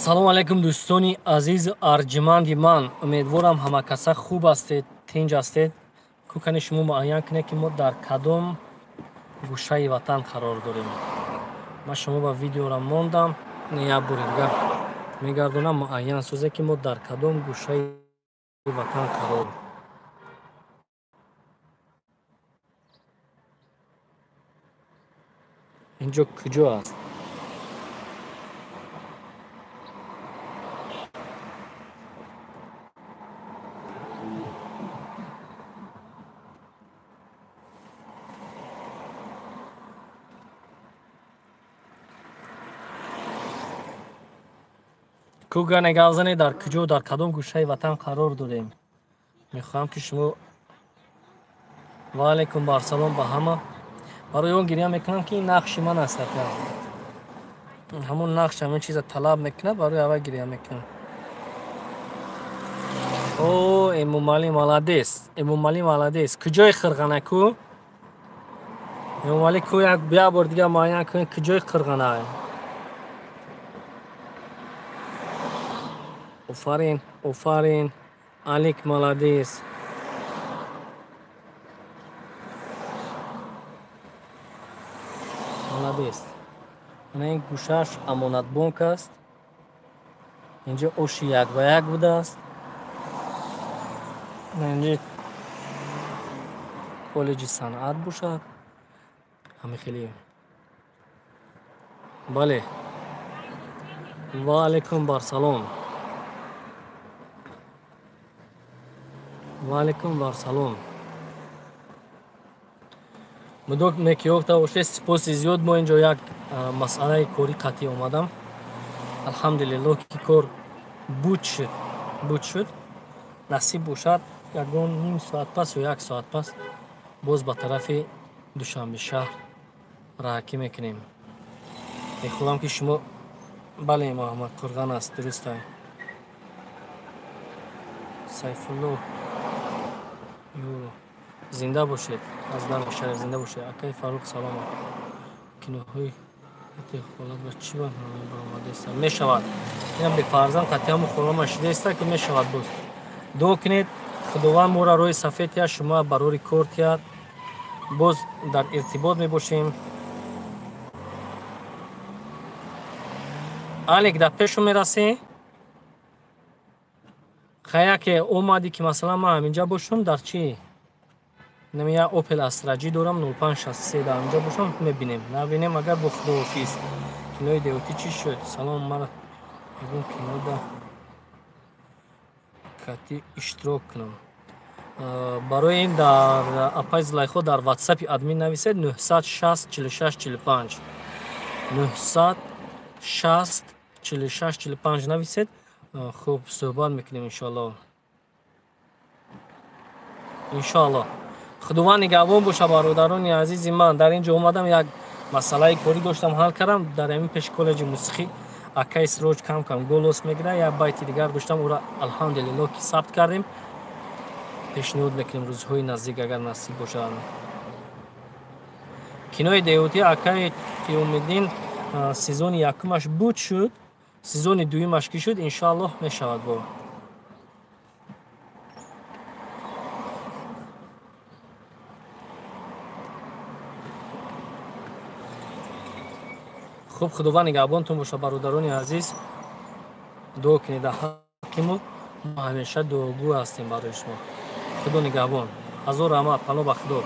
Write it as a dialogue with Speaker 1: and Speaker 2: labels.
Speaker 1: салому алайкум дӯстони азизу арҷманди ман. Умедворам ҳама каса хуб ҳастед, тинҷ ҳастед. Кӯкани шумо муайян кунед ки мо дар кадом гӯшаи ватан қарор дорем. Ман шумо ба видеоро мондам, як бори дигар мегардонам муайян сӯзе ки мо дар кадом гӯшаи ватан қарор дорем. инҷо куҷо аст? кӯгане гавзане дар куҷо дар кадом гӯшаи ватан қарор дорем. мехоҳам ки шумо ва алайкум барсалом ба ҳама. барои он гирья мекунам ки ин нақши ман аст. ҳамон нақш ҳамин чиза талаб мекунад, барои ава гирья мекунам. о эмомалӣ маладес, эмомалӣ маладес. куҷои қирғанаку? эмомалӣ ку як бор дигар муайян кунед куҷои қирғана. офарин, офарин. алик маладес. маладес. ана ин гӯшааш амонатбонк аст. инҷо оши як ба як будааст. инҷо коллеҷи санъат бошад. ҳами хеле. бале. ва алайкум барсалом. ва алайкум барсалом. мудоме ки ёфта бошед, сипоси зиёд. мо инҷо як масъалаи кори қатъӣ омадам. алҳамдулиллоҳ ки кор буд шуд. насиб бошад ягон ним соат пас ё як соат пас боз ба тарафи душанбешаҳр раҳакӣ мекунем. мехоҳам ки шумо бале муҳаммад қирған аст, дуруст ай. сайфулло зинда бошед, аз дарби шаҳр зинда бошед. акаи фаруқ салом. киноҳои холат ба чӣ вақт баромадааст? мешавад. ина бефарзанд қатъиямо холама шудааста ки мешавад. боз дуо кунед худованд моро рӯи сафед тиҳад, шумо барори кор тиҳад. боз дар иртибот мебошем. алик дар пешо мерасӣ? хая ке омадӣ ки масалан ман ҳаминҷа бошам дар чӣ? нами як опел астраҷӣ дорам 0563 дар инҷа бошам мебинем. набинем агар бо худоҳофиз. кинои деҳотӣ чӣ шуд? салом, ман ягон кинода қатъӣ иштирок кунам. барои ин дар апаи зулайхо дар ватсапи админ нависед 960 46 45 960 46 45 нависед. хуб, суҳбат мекунем иншоаллоҳ. иншоаллоҳ. худованд нигаҳбон боша бародарони азизи ман. дар ин ҷо омадам, як масъалаи корӣ доштам ҳал кардам. дар ҳамин пеши коллеҷи мусиқӣ акаи сироҷ кам голос мегирад. як байти дигар доштам, ӯро алҳамдулиллоҳ ки сабт кардем. пешниҳод мекунем рӯзҳои наздик агар насиб бошад. кинои деҳотӣ акаи Фиомиддин сезони якумаш буд шуд. сезони дуюмаш ки шуд, иншоаллоҳ мешавад. бо хуб, худованд нигаҳбонтон боша бародарони азиз. дуо кунед ҳаққи мо. мо ҳамеша дуогӯ ҳастем барои шумо. худо нигаҳбон. ҳазор раҳмат. пано ба худо.